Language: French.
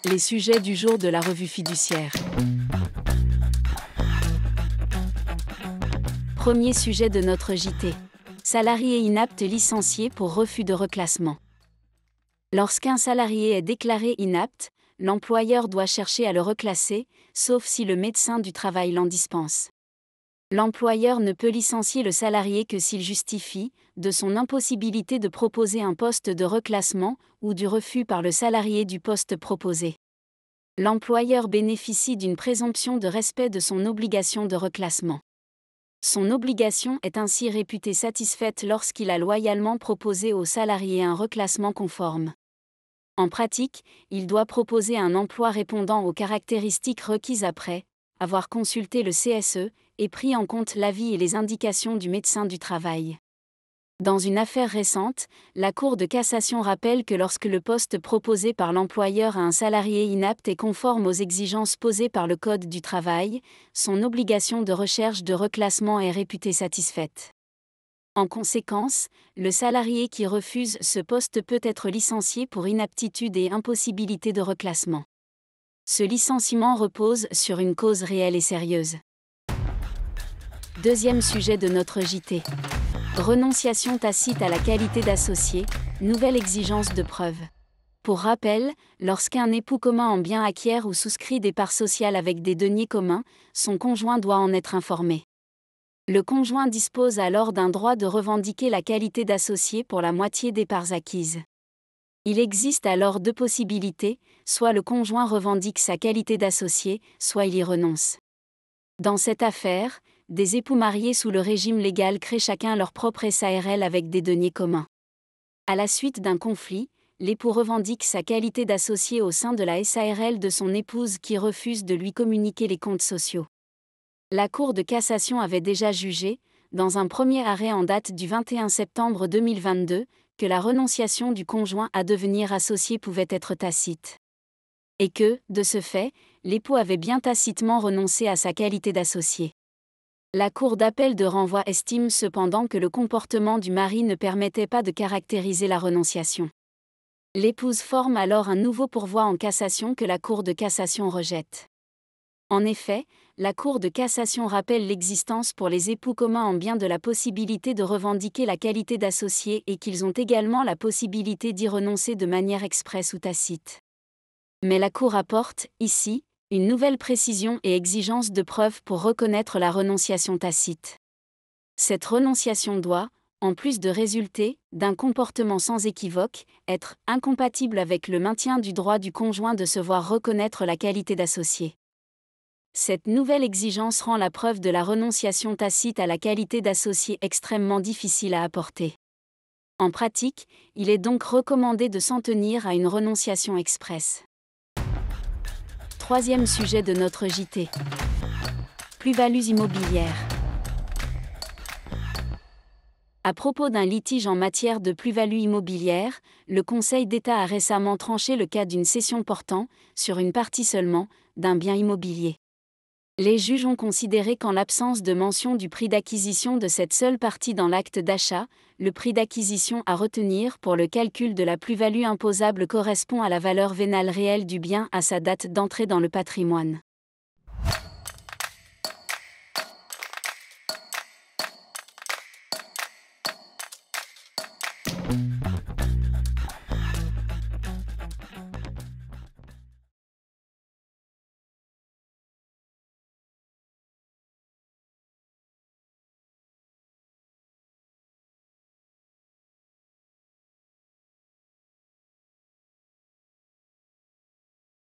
Les sujets du jour de la revue fiduciaire. Premier sujet de notre JT. Salarié inapte licencié pour refus de reclassement. Lorsqu'un salarié est déclaré inapte, l'employeur doit chercher à le reclasser, sauf si le médecin du travail l'en dispense. L'employeur ne peut licencier le salarié que s'il justifie de son impossibilité de proposer un poste de reclassement ou du refus par le salarié du poste proposé. L'employeur bénéficie d'une présomption de respect de son obligation de reclassement. Son obligation est ainsi réputée satisfaite lorsqu'il a loyalement proposé au salarié un reclassement conforme. En pratique, il doit proposer un emploi répondant aux caractéristiques requises après avoir consulté le CSE et pris en compte l'avis et les indications du médecin du travail. Dans une affaire récente, la Cour de cassation rappelle que lorsque le poste proposé par l'employeur à un salarié inapte est conforme aux exigences posées par le Code du travail, son obligation de recherche de reclassement est réputée satisfaite. En conséquence, le salarié qui refuse ce poste peut être licencié pour inaptitude et impossibilité de reclassement. Ce licenciement repose sur une cause réelle et sérieuse. Deuxième sujet de notre JT. Renonciation tacite à la qualité d'associé, nouvelle exigence de preuve. Pour rappel, lorsqu'un époux commun en bien acquiert ou souscrit des parts sociales avec des deniers communs, son conjoint doit en être informé. Le conjoint dispose alors d'un droit de revendiquer la qualité d'associé pour la moitié des parts acquises. Il existe alors deux possibilités, soit le conjoint revendique sa qualité d'associé, soit il y renonce. Dans cette affaire, des époux mariés sous le régime légal créent chacun leur propre SARL avec des deniers communs. À la suite d'un conflit, l'époux revendique sa qualité d'associé au sein de la SARL de son épouse qui refuse de lui communiquer les comptes sociaux. La Cour de cassation avait déjà jugé, dans un premier arrêt en date du 21 septembre 2022, que la renonciation du conjoint à devenir associé pouvait être tacite. Et que, de ce fait, l'époux avait bien tacitement renoncé à sa qualité d'associé. La Cour d'appel de renvoi estime cependant que le comportement du mari ne permettait pas de caractériser la renonciation. L'épouse forme alors un nouveau pourvoi en cassation que la Cour de cassation rejette. En effet, la Cour de cassation rappelle l'existence pour les époux communs en bien de la possibilité de revendiquer la qualité d'associé et qu'ils ont également la possibilité d'y renoncer de manière expresse ou tacite. Mais la Cour apporte, ici, une nouvelle précision et exigence de preuve pour reconnaître la renonciation tacite. Cette renonciation doit, en plus de résulter d'un comportement sans équivoque, être incompatible avec le maintien du droit du conjoint de se voir reconnaître la qualité d'associé. Cette nouvelle exigence rend la preuve de la renonciation tacite à la qualité d'associé extrêmement difficile à apporter. En pratique, il est donc recommandé de s'en tenir à une renonciation expresse. Troisième sujet de notre JT. Plus-values immobilières. À propos d'un litige en matière de plus-value immobilière, le Conseil d'État a récemment tranché le cas d'une cession portant, sur une partie seulement, d'un bien immobilier. Les juges ont considéré qu'en l'absence de mention du prix d'acquisition de cette seule partie dans l'acte d'achat, le prix d'acquisition à retenir pour le calcul de la plus-value imposable correspond à la valeur vénale réelle du bien à sa date d'entrée dans le patrimoine.